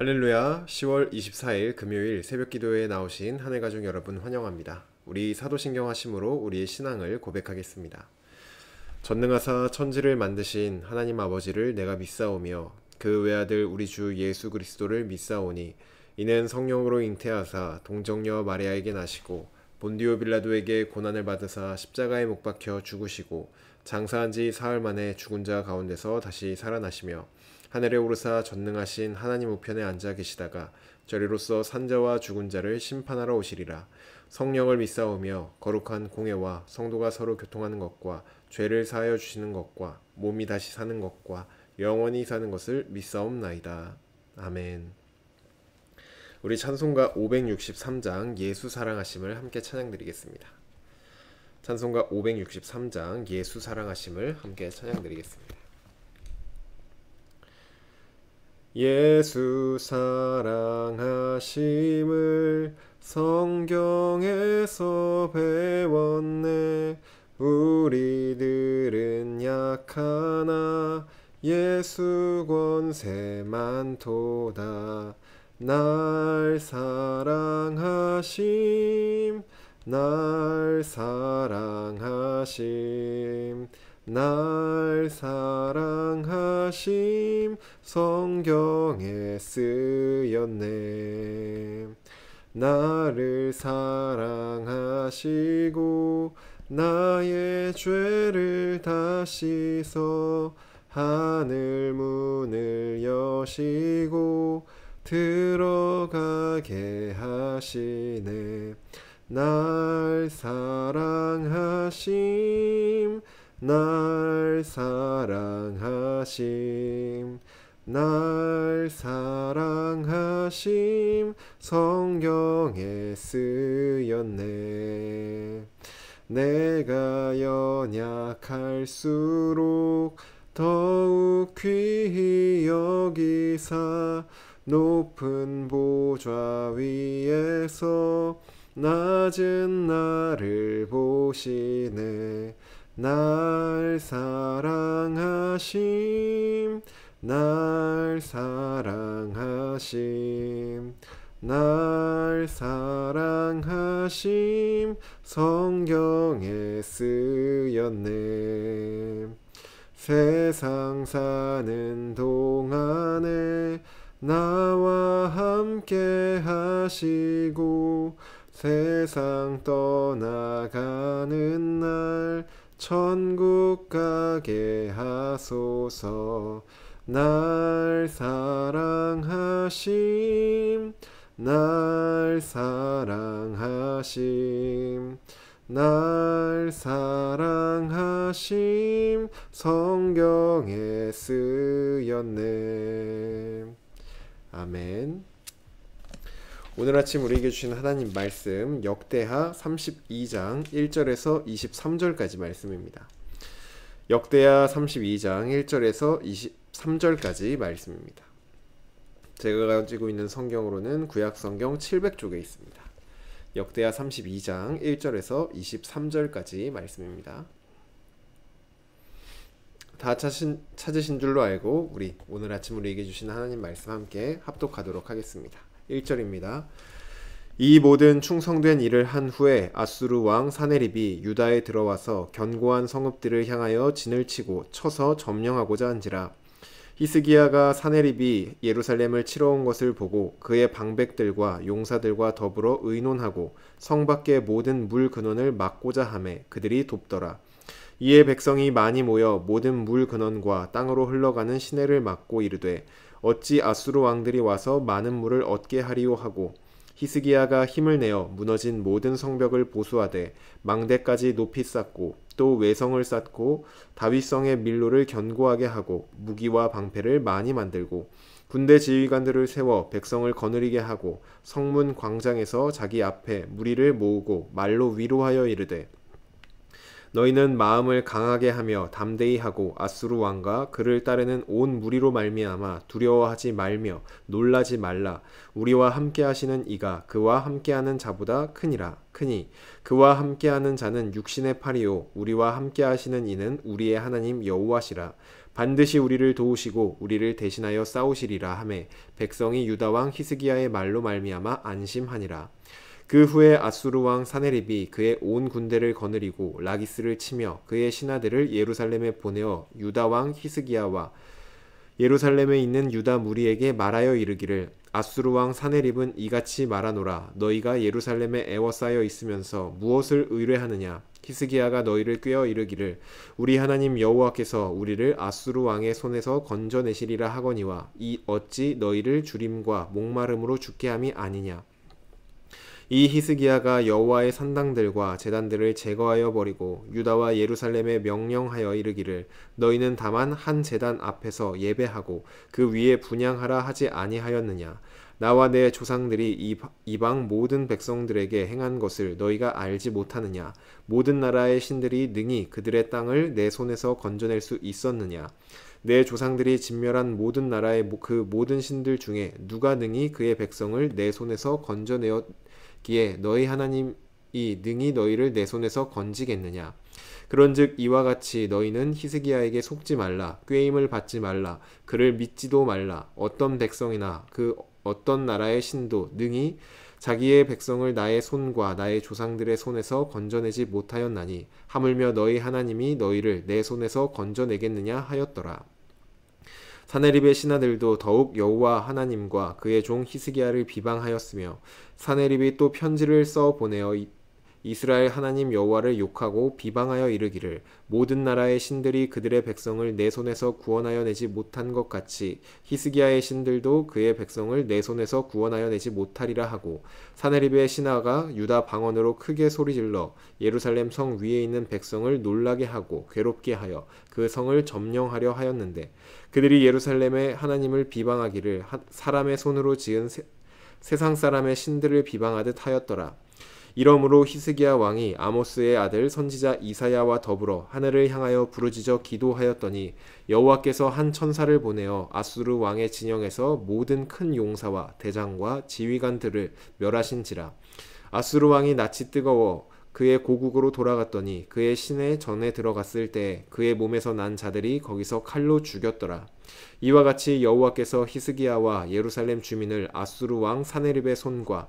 할렐루야. 10월 24일 금요일 새벽기도에 나오신 하늘 가족 여러분 환영합니다. 우리 사도신경 하심으로 우리의 신앙을 고백하겠습니다. 전능하사 천지를 만드신 하나님 아버지를 내가 믿사오며 그 외아들 우리 주 예수 그리스도를 믿사오니 이는 성령으로 잉태하사 동정녀 마리아에게 나시고 본디오 빌라도에게 고난을 받으사 십자가에 못 박혀 죽으시고 장사한 지 사흘 만에 죽은 자 가운데서 다시 살아나시며 하늘에 오르사 전능하신 하나님 우편에 앉아 계시다가 저리로서 산자와 죽은 자를 심판하러 오시리라. 성령을 믿사오며 거룩한 공예와 성도가 서로 교통하는 것과 죄를 사하여 주시는 것과 몸이 다시 사는 것과 영원히 사는 것을 믿사옵나이다. 아멘. 우리 찬송가 563장 예수 사랑하심을 함께 찬양드리겠습니다. 찬송가 563장 예수 사랑하심을 함께 찬양드리겠습니다. 예수 사랑하심을 성경에서 배웠네. 우리들은 약하나 예수 권세 많도다. 날 사랑하심 날 사랑하심 날 사랑하심 성경에 쓰였네. 나를 사랑하시고 나의 죄를 다 씻어 하늘 문을 여시고 들어가게 하시네. 날 사랑하심 날 사랑하심 날 사랑하심 성경에 쓰였네. 내가 연약할수록 더욱 귀히 여기사 높은 보좌 위에서 낮은 나를 보시네. 날 사랑하심 날 사랑하심 날 사랑하심 성경에 쓰였네. 세상 사는 동안에 나와 함께 하시고 세상 떠나가는 날 천국 가게 하소서. 날 사랑하심 날 사랑하심 날 사랑하심 성경에 쓰였네. 아멘. 오늘 아침 우리에게 주신 하나님 말씀 역대하 32장 1절에서 23절까지 말씀입니다. 역대하 32장 1절에서 23절까지 말씀입니다. 제가 가지고 있는 성경으로는 구약성경 700쪽에 있습니다. 역대하 32장 1절에서 23절까지 말씀입니다. 다 찾으신 줄로 알고 우리 오늘 아침 우리에게 주신 하나님 말씀 함께 합독하도록 하겠습니다. 1절입니다. 이 모든 충성된 일을 한 후에 아수르 왕 사네립이 유다에 들어와서 견고한 성읍들을 향하여 진을 치고 쳐서 점령하고자 한지라. 히스기야가 사네립이 예루살렘을 치러 온 것을 보고 그의 방백들과 용사들과 더불어 의논하고 성 밖의 모든 물 근원을 막고자 하매 그들이 돕더라. 이에 백성이 많이 모여 모든 물 근원과 땅으로 흘러가는 시내를 막고 이르되 어찌 아수르 왕들이 와서 많은 물을 얻게 하리요 하고 히스기야가 힘을 내어 무너진 모든 성벽을 보수하되 망대까지 높이 쌓고 또 외성을 쌓고 다윗성의 밀로를 견고하게 하고 무기와 방패를 많이 만들고 군대 지휘관들을 세워 백성을 거느리게 하고 성문 광장에서 자기 앞에 무리를 모으고 말로 위로하여 이르되 너희는 마음을 강하게 하며 담대히 하고 아수르 왕과 그를 따르는 온 무리로 말미암아 두려워하지 말며 놀라지 말라. 우리와 함께하시는 이가 그와 함께하는 자보다 크니 그와 함께하는 자는 육신의 팔이요 우리와 함께하시는 이는 우리의 하나님 여호와시라. 반드시 우리를 도우시고 우리를 대신하여 싸우시리라 하매 백성이 유다 왕 히스기야의 말로 말미암아 안심하니라. 그 후에 아수르 왕 사네립이 그의 온 군대를 거느리고 라기스를 치며 그의 신하들을 예루살렘에 보내어 유다 왕 히스기야와 예루살렘에 있는 유다 무리에게 말하여 이르기를 아수르 왕 사네립은 이같이 말하노라. 너희가 예루살렘에 애워싸여 있으면서 무엇을 의뢰하느냐. 히스기야가 너희를 꾀어 이르기를 우리 하나님 여호와께서 우리를 아수르 왕의 손에서 건져내시리라 하거니와 이 어찌 너희를 주림과 목마름으로 죽게 함이 아니냐. 이 히스기야가 여호와의 산당들과 제단들을 제거하여 버리고 유다와 예루살렘에 명령하여 이르기를 너희는 다만 한 제단 앞에서 예배하고 그 위에 분향하라 하지 아니하였느냐. 나와 내 조상들이 이방 모든 백성들에게 행한 것을 너희가 알지 못하느냐. 모든 나라의 신들이 능히 그들의 땅을 내 손에서 건져낼 수 있었느냐. 내 조상들이 진멸한 모든 나라의 그 모든 신들 중에 누가 능히 그의 백성을 내 손에서 건져내었 기에 너희 하나님이 능히 너희를 내 손에서 건지겠느냐. 그런즉 이와 같이 너희는 히스기야에게 속지 말라. 꾀임을 받지 말라. 그를 믿지도 말라. 어떤 백성이나 그 어떤 나라의 신도 능히 자기의 백성을 나의 손과 나의 조상들의 손에서 건져내지 못하였나니 하물며 너희 하나님이 너희를 내 손에서 건져내겠느냐 하였더라. 사네립의 신하들도 더욱 여호와 하나님과 그의 종 히스기야를 비방하였으며 사네립이 또 편지를 써 보내어 이스라엘 하나님 여호와를 욕하고 비방하여 이르기를 모든 나라의 신들이 그들의 백성을 내 손에서 구원하여 내지 못한 것 같이 히스기야의 신들도 그의 백성을 내 손에서 구원하여 내지 못하리라 하고 사네립의 신하가 유다 방언으로 크게 소리질러 예루살렘 성 위에 있는 백성을 놀라게 하고 괴롭게 하여 그 성을 점령하려 하였는데 그들이 예루살렘의 하나님을 비방하기를 사람의 손으로 지은 세상 사람의 신들을 비방하듯 하였더라. 이러므로 히스기야 왕이 아모스의 아들 선지자 이사야와 더불어 하늘을 향하여 부르짖어 기도하였더니 여호와께서 한 천사를 보내어 아수르 왕의 진영에서 모든 큰 용사와 대장과 지휘관들을 멸하신지라. 아수르 왕이 낯이 뜨거워 그의 고국으로 돌아갔더니 그의 시내 전에 들어갔을 때 그의 몸에서 난 자들이 거기서 칼로 죽였더라. 이와 같이 여호와께서 히스기야와 예루살렘 주민을 아수르 왕 사네립의 손과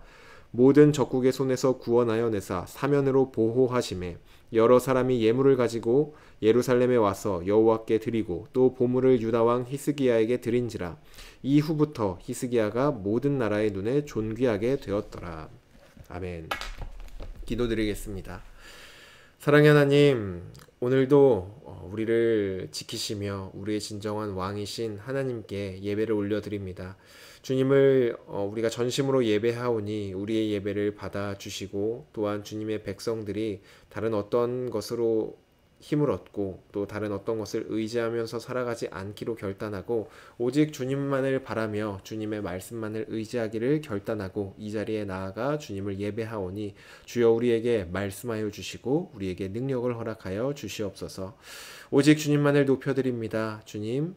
모든 적국의 손에서 구원하여 내사 사면으로 보호하심에 여러 사람이 예물을 가지고 예루살렘에 와서 여호와께 드리고 또 보물을 유다 왕 히스기야에게 드린지라. 이후부터 히스기야가 모든 나라의 눈에 존귀하게 되었더라. 아멘. 기도드리겠습니다. 사랑의 하나님, 오늘도 우리를 지키시며 우리의 진정한 왕이신 하나님께 예배를 올려드립니다. 주님을 우리가 전심으로 예배하오니 우리의 예배를 받아주시고 또한 주님의 백성들이 다른 어떤 것으로 힘을 얻고 또 다른 어떤 것을 의지하면서 살아가지 않기로 결단하고 오직 주님만을 바라며 주님의 말씀만을 의지하기를 결단하고 이 자리에 나아가 주님을 예배하오니 주여 우리에게 말씀하여 주시고 우리에게 능력을 허락하여 주시옵소서. 오직 주님만을 높여드립니다. 주님,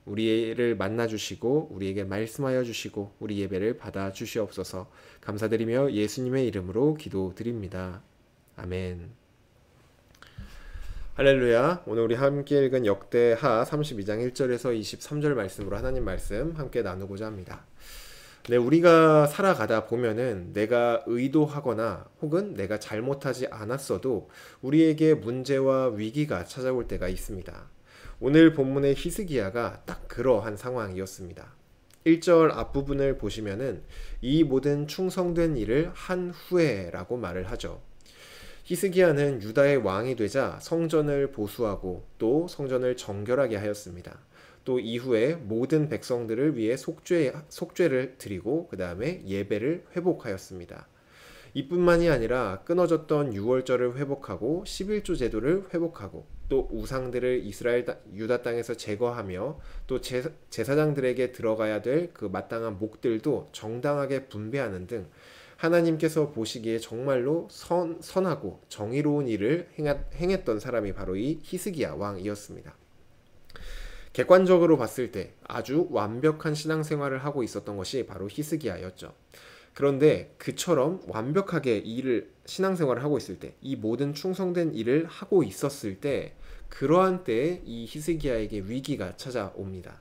우리를 만나주시고 우리에게 말씀하여 주시고 우리 예배를 받아 주시옵소서. 감사드리며 예수님의 이름으로 기도드립니다. 아멘. 할렐루야. 오늘 우리 함께 읽은 역대하 32장 1절에서 23절 말씀으로 하나님 말씀 함께 나누고자 합니다. 네, 우리가 살아가다 보면은 내가 의도하거나 혹은 내가 잘못하지 않았어도 우리에게 문제와 위기가 찾아올 때가 있습니다. 오늘 본문의 히스기야가 딱 그러한 상황이었습니다. 1절 앞부분을 보시면은 이 모든 충성된 일을 한 후에라고 말을 하죠. 히스기야는 유다의 왕이 되자 성전을 보수하고 또 성전을 정결하게 하였습니다. 또 이후에 모든 백성들을 위해 속죄를 드리고 그 다음에 예배를 회복하였습니다. 이뿐만이 아니라 끊어졌던 유월절을 회복하고 11조 제도를 회복하고 또 우상들을 유다 땅에서 제거하며 또 제사장들에게 들어가야 될 그 마땅한 목들도 정당하게 분배하는 등 하나님께서 보시기에 정말로 선하고 정의로운 일을 행했던 사람이 바로 이 히스기야 왕이었습니다. 객관적으로 봤을 때 아주 완벽한 신앙생활을 하고 있었던 것이 바로 히스기야였죠. 그런데 그처럼 완벽하게 신앙생활을 하고 있을 때, 이 모든 충성된 일을 하고 있었을 때, 그러한 때에 이 히스기야에게 위기가 찾아옵니다.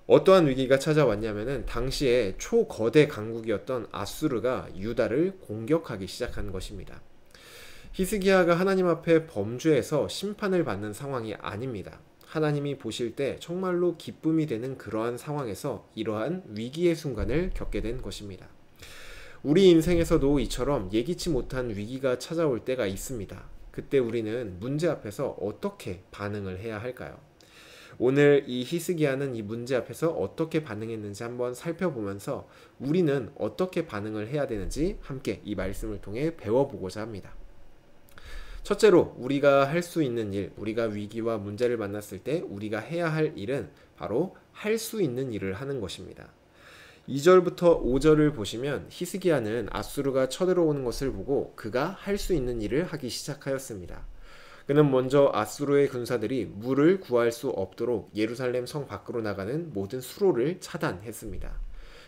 어떠한 위기가 찾아왔냐면은 당시에 초거대 강국이었던 아수르가 유다를 공격하기 시작한 것입니다. 히스기야가 하나님 앞에 범죄해서 심판을 받는 상황이 아닙니다. 하나님이 보실 때 정말로 기쁨이 되는 그러한 상황에서 이러한 위기의 순간을 겪게 된 것입니다. 우리 인생에서도 이처럼 예기치 못한 위기가 찾아올 때가 있습니다. 그때 우리는 문제 앞에서 어떻게 반응을 해야 할까요? 오늘 이 히스기야는 이 문제 앞에서 어떻게 반응했는지 한번 살펴보면서 우리는 어떻게 반응을 해야 되는지 함께 이 말씀을 통해 배워보고자 합니다. 첫째로 우리가 할 수 있는 일, 우리가 위기와 문제를 만났을 때 우리가 해야 할 일은 바로 할 수 있는 일을 하는 것입니다. 2절부터 5절을 보시면 히스기야는 아수르가 쳐들어오는 것을 보고 그가 할 수 있는 일을 하기 시작하였습니다. 그는 먼저 아수르의 군사들이 물을 구할 수 없도록 예루살렘 성 밖으로 나가는 모든 수로를 차단했습니다.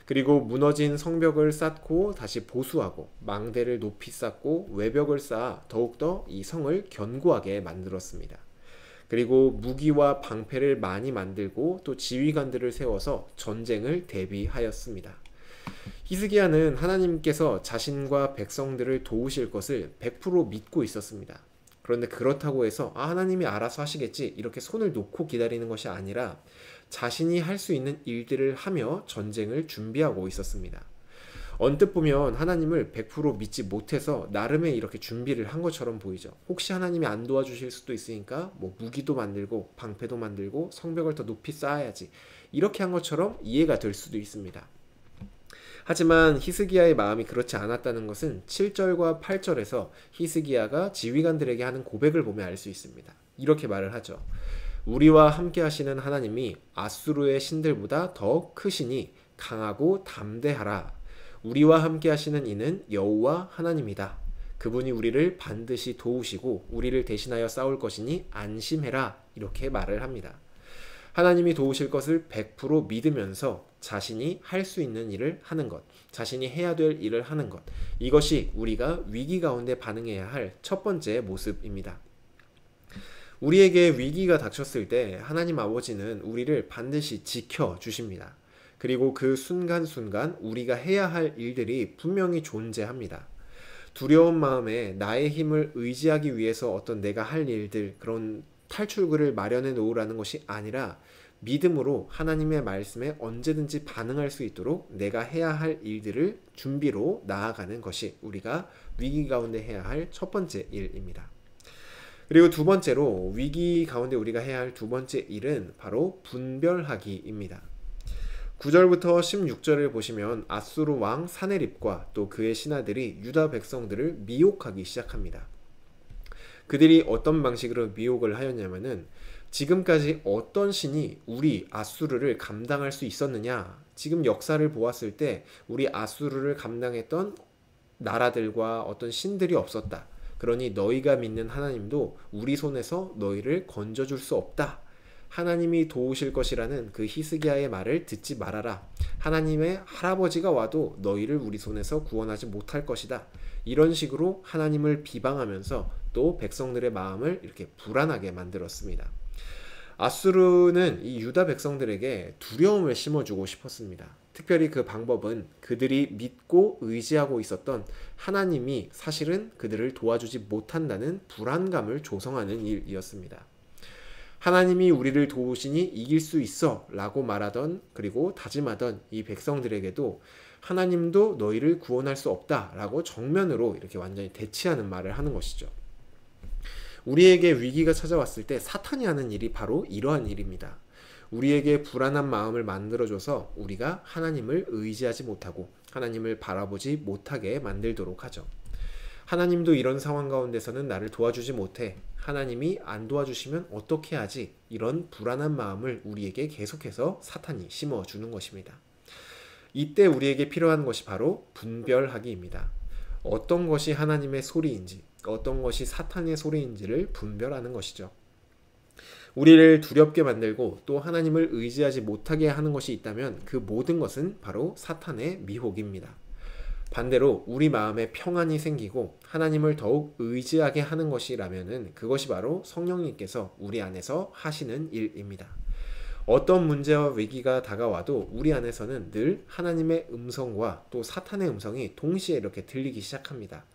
그리고 무너진 성벽을 쌓고 다시 보수하고 망대를 높이 쌓고 외벽을 쌓아 더욱더 이 성을 견고하게 만들었습니다. 그리고 무기와 방패를 많이 만들고 또 지휘관들을 세워서 전쟁을 대비하였습니다. 히스기야는 하나님께서 자신과 백성들을 도우실 것을 100% 믿고 있었습니다. 그런데 그렇다고 해서 하나님이 알아서 하시겠지 이렇게 손을 놓고 기다리는 것이 아니라 자신이 할 수 있는 일들을 하며 전쟁을 준비하고 있었습니다. 언뜻 보면 하나님을 100% 믿지 못해서 나름의 이렇게 준비를 한 것처럼 보이죠. 혹시 하나님이 안 도와주실 수도 있으니까 무기도 만들고 방패도 만들고 성벽을 더 높이 쌓아야지 이렇게 한 것처럼 이해가 될 수도 있습니다. 하지만 히스기야의 마음이 그렇지 않았다는 것은 7절과 8절에서 히스기야가 지휘관들에게 하는 고백을 보면 알 수 있습니다. 이렇게 말을 하죠. 우리와 함께 하시는 하나님이 아수르의 신들보다 더 크시니 강하고 담대하라. 우리와 함께 하시는 이는 여호와 하나님이다. 그분이 우리를 반드시 도우시고 우리를 대신하여 싸울 것이니 안심해라. 이렇게 말을 합니다. 하나님이 도우실 것을 100% 믿으면서 자신이 할 수 있는 일을 하는 것, 자신이 해야 될 일을 하는 것, 이것이 우리가 위기 가운데 반응해야 할 첫 번째 모습입니다. 우리에게 위기가 닥쳤을 때 하나님 아버지는 우리를 반드시 지켜주십니다. 그리고 그 순간순간 우리가 해야 할 일들이 분명히 존재합니다. 두려운 마음에 나의 힘을 의지하기 위해서 어떤 내가 할 일들, 그런 탈출구를 마련해 놓으라는 것이 아니라 믿음으로 하나님의 말씀에 언제든지 반응할 수 있도록 내가 해야 할 일들을 준비로 나아가는 것이 우리가 위기 가운데 해야 할 첫 번째 일입니다. 그리고 두 번째로 위기 가운데 우리가 해야 할 두 번째 일은 바로 분별하기입니다. 9절부터 16절을 보시면 아수르 왕 사네립과 또 그의 신하들이 유다 백성들을 미혹하기 시작합니다. 그들이 어떤 방식으로 미혹을 하였냐면은 지금까지 어떤 신이 우리 아수르를 감당할 수 있었느냐? 지금 역사를 보았을 때 우리 아수르를 감당했던 나라들과 어떤 신들이 없었다. 그러니 너희가 믿는 하나님도 우리 손에서 너희를 건져줄 수 없다. 하나님이 도우실 것이라는 그 히스기야의 말을 듣지 말아라. 하나님의 할아버지가 와도 너희를 우리 손에서 구원하지 못할 것이다. 이런 식으로 하나님을 비방하면서 또 백성들의 마음을 이렇게 불안하게 만들었습니다. 아수르는 이 유다 백성들에게 두려움을 심어주고 싶었습니다. 특별히 그 방법은 그들이 믿고 의지하고 있었던 하나님이 사실은 그들을 도와주지 못한다는 불안감을 조성하는 일이었습니다. 하나님이 우리를 도우시니 이길 수 있어 라고 말하던, 그리고 다짐하던 이 백성들에게도 하나님도 너희를 구원할 수 없다 라고 정면으로 이렇게 완전히 대치하는 말을 하는 것이죠. 우리에게 위기가 찾아왔을 때 사탄이 하는 일이 바로 이러한 일입니다. 우리에게 불안한 마음을 만들어줘서 우리가 하나님을 의지하지 못하고 하나님을 바라보지 못하게 만들도록 하죠. 하나님도 이런 상황 가운데서는 나를 도와주지 못해, 하나님이 안 도와주시면 어떻게 하지? 이런 불안한 마음을 우리에게 계속해서 사탄이 심어주는 것입니다. 이때 우리에게 필요한 것이 바로 분별하기입니다. 어떤 것이 하나님의 소리인지, 어떤 것이 사탄의 소리인지를 분별하는 것이죠. 우리를 두렵게 만들고 또 하나님을 의지하지 못하게 하는 것이 있다면 그 모든 것은 바로 사탄의 미혹입니다. 반대로 우리 마음에 평안이 생기고 하나님을 더욱 의지하게 하는 것이라면은 그것이 바로 성령님께서 우리 안에서 하시는 일입니다. 어떤 문제와 위기가 다가와도 우리 안에서는 늘 하나님의 음성과 또 사탄의 음성이 동시에 이렇게 들리기 시작합니다.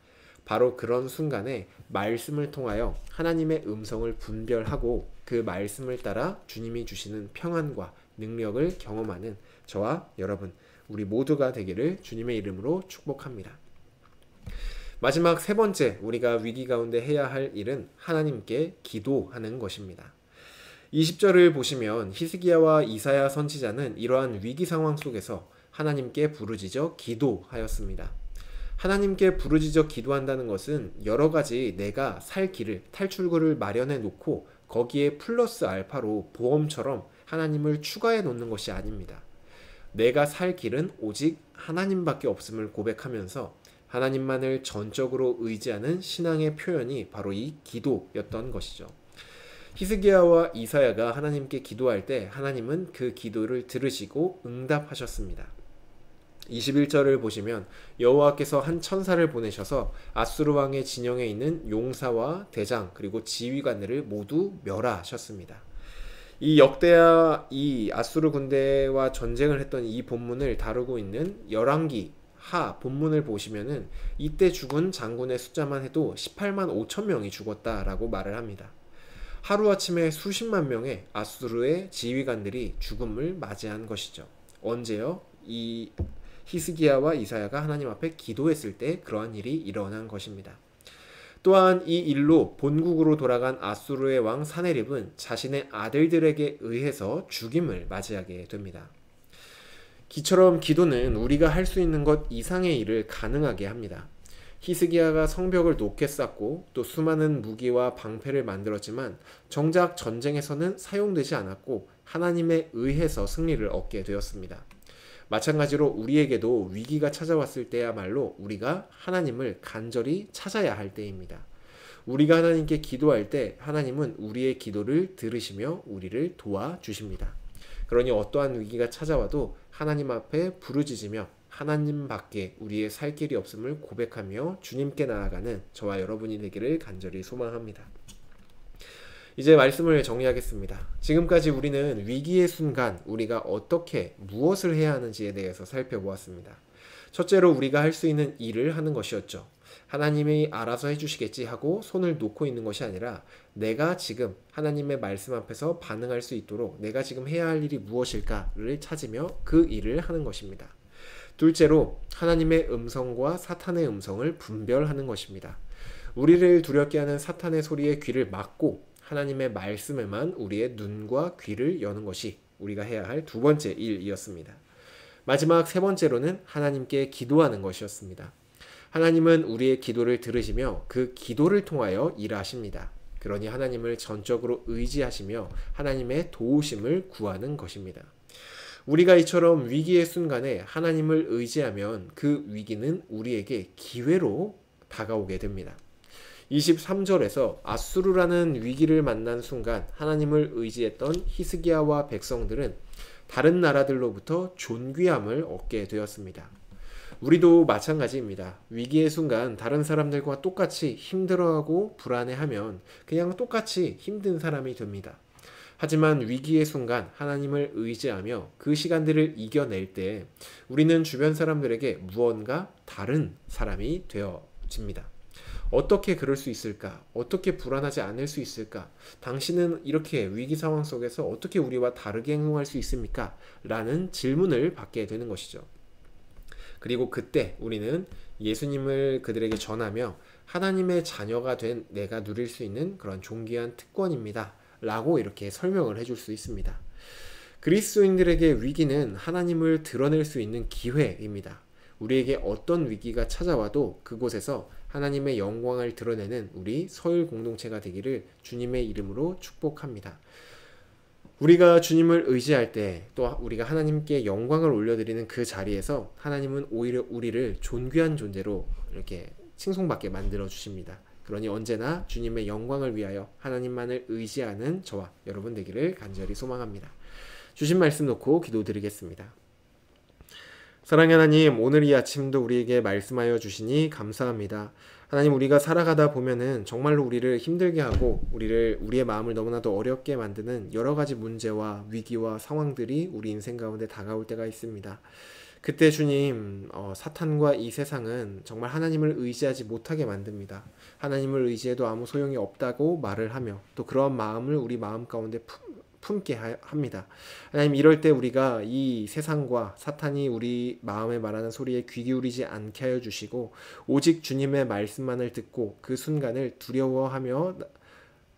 바로 그런 순간에 말씀을 통하여 하나님의 음성을 분별하고 그 말씀을 따라 주님이 주시는 평안과 능력을 경험하는 저와 여러분, 우리 모두가 되기를 주님의 이름으로 축복합니다. 마지막 세 번째, 우리가 위기 가운데 해야 할 일은 하나님께 기도하는 것입니다. 20절을 보시면 히스기야와 이사야 선지자는 이러한 위기 상황 속에서 하나님께 부르짖어 기도하였습니다. 하나님께 부르짖어 기도한다는 것은 여러 가지 내가 살 길을, 탈출구를 마련해 놓고 거기에 플러스 알파로 보험처럼 하나님을 추가해 놓는 것이 아닙니다. 내가 살 길은 오직 하나님밖에 없음을 고백하면서 하나님만을 전적으로 의지하는 신앙의 표현이 바로 이 기도였던 것이죠. 히스기야와 이사야가 하나님께 기도할 때 하나님은 그 기도를 들으시고 응답하셨습니다. 21절을 보시면 여호와께서 한 천사를 보내셔서 아수르 왕의 진영에 있는 용사와 대장 그리고 지휘관들을 모두 멸하셨습니다. 이 역대하 이 아수르 군대와 전쟁을 했던 이 본문을 다루고 있는 열왕기 하 본문을 보시면은 이때 죽은 장군의 숫자만 해도 18만 5천 명이 죽었다라고 말을 합니다. 하루아침에 수십만 명의 아수르의 지휘관들이 죽음을 맞이한 것이죠. 언제요? 이 히스기야와 이사야가 하나님 앞에 기도했을 때 그러한 일이 일어난 것입니다. 또한 이 일로 본국으로 돌아간 아수르의 왕 사네립은 자신의 아들들에게 의해서 죽임을 맞이하게 됩니다. 기처럼 기도는 우리가 할 수 있는 것 이상의 일을 가능하게 합니다. 히스기야가 성벽을 높게 쌓고 또 수많은 무기와 방패를 만들었지만 정작 전쟁에서는 사용되지 않았고 하나님에 의해서 승리를 얻게 되었습니다. 마찬가지로 우리에게도 위기가 찾아왔을 때야말로 우리가 하나님을 간절히 찾아야 할 때입니다. 우리가 하나님께 기도할 때 하나님은 우리의 기도를 들으시며 우리를 도와주십니다. 그러니 어떠한 위기가 찾아와도 하나님 앞에 부르짖으며 하나님밖에 우리의 살 길이 없음을 고백하며 주님께 나아가는 저와 여러분이 되기를 간절히 소망합니다. 이제 말씀을 정리하겠습니다. 지금까지 우리는 위기의 순간 우리가 어떻게 무엇을 해야 하는지에 대해서 살펴보았습니다. 첫째로 우리가 할 수 있는 일을 하는 것이었죠. 하나님이 알아서 해주시겠지 하고 손을 놓고 있는 것이 아니라 내가 지금 하나님의 말씀 앞에서 반응할 수 있도록 내가 지금 해야 할 일이 무엇일까를 찾으며 그 일을 하는 것입니다. 둘째로 하나님의 음성과 사탄의 음성을 분별하는 것입니다. 우리를 두렵게 하는 사탄의 소리에 귀를 막고 하나님의 말씀에만 우리의 눈과 귀를 여는 것이 우리가 해야 할 두 번째 일이었습니다. 마지막 세 번째로는 하나님께 기도하는 것이었습니다. 하나님은 우리의 기도를 들으시며 그 기도를 통하여 일하십니다. 그러니 하나님을 전적으로 의지하시며 하나님의 도우심을 구하는 것입니다. 우리가 이처럼 위기의 순간에 하나님을 의지하면 그 위기는 우리에게 기회로 다가오게 됩니다. 23절에서 아수르라는 위기를 만난 순간 하나님을 의지했던 히스기야와 백성들은 다른 나라들로부터 존귀함을 얻게 되었습니다. 우리도 마찬가지입니다. 위기의 순간 다른 사람들과 똑같이 힘들어하고 불안해하면 그냥 똑같이 힘든 사람이 됩니다. 하지만 위기의 순간 하나님을 의지하며 그 시간들을 이겨낼 때 우리는 주변 사람들에게 무언가 다른 사람이 되어집니다. 어떻게 그럴 수 있을까? 어떻게 불안하지 않을 수 있을까? 당신은 이렇게 위기 상황 속에서 어떻게 우리와 다르게 행동할 수 있습니까? 라는 질문을 받게 되는 것이죠. 그리고 그때 우리는 예수님을 그들에게 전하며 하나님의 자녀가 된 내가 누릴 수 있는 그런 존귀한 특권입니다. 라고 이렇게 설명을 해줄 수 있습니다. 그리스도인들에게 위기는 하나님을 드러낼 수 있는 기회입니다. 우리에게 어떤 위기가 찾아와도 그곳에서 하나님의 영광을 드러내는 우리 서울 공동체가 되기를 주님의 이름으로 축복합니다. 우리가 주님을 의지할 때 또 우리가 하나님께 영광을 올려드리는 그 자리에서 하나님은 오히려 우리를 존귀한 존재로 이렇게 칭송받게 만들어 주십니다. 그러니 언제나 주님의 영광을 위하여 하나님만을 의지하는 저와 여러분 되기를 간절히 소망합니다. 주신 말씀 놓고 기도드리겠습니다. 사랑의 하나님, 오늘 이 아침도 우리에게 말씀하여 주시니 감사합니다. 하나님, 우리가 살아가다 보면은 정말로 우리를 힘들게 하고 우리의 마음을 너무나도 어렵게 만드는 여러 가지 문제와 위기와 상황들이 우리 인생 가운데 다가올 때가 있습니다. 그때 주님, 사탄과 이 세상은 정말 하나님을 의지하지 못하게 만듭니다. 하나님을 의지해도 아무 소용이 없다고 말을 하며 또 그런 마음을 우리 마음 가운데 품게 합니다. 하나님, 이럴 때 우리가 이 세상과 사탄이 우리 마음에 말하는 소리에 귀 기울이지 않게 하여 주시고 오직 주님의 말씀만을 듣고 그 순간을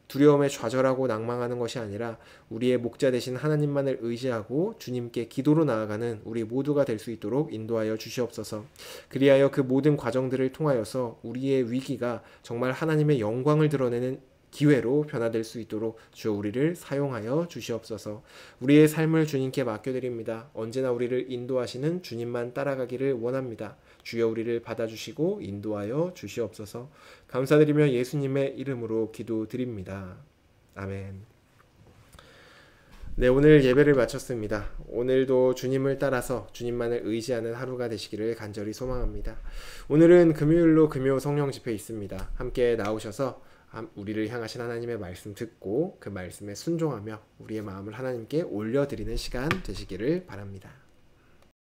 두려움에 좌절하고 낭망하는 것이 아니라 우리의 목자 되신 하나님만을 의지하고 주님께 기도로 나아가는 우리 모두가 될 수 있도록 인도하여 주시옵소서. 그리하여 그 모든 과정들을 통하여서 우리의 위기가 정말 하나님의 영광을 드러내는 기회로 변화될 수 있도록 주여 우리를 사용하여 주시옵소서. 우리의 삶을 주님께 맡겨드립니다. 언제나 우리를 인도하시는 주님만 따라가기를 원합니다. 주여 우리를 받아주시고 인도하여 주시옵소서. 감사드리며 예수님의 이름으로 기도드립니다. 아멘. 네, 오늘 예배를 마쳤습니다. 오늘도 주님을 따라서 주님만을 의지하는 하루가 되시기를 간절히 소망합니다. 오늘은 금요일로 금요 성령 집회 있습니다. 함께 나오셔서 우리를 향하신 하나님의 말씀 듣고 그 말씀에 순종하며 우리의 마음을 하나님께 올려드리는 시간 되시기를 바랍니다.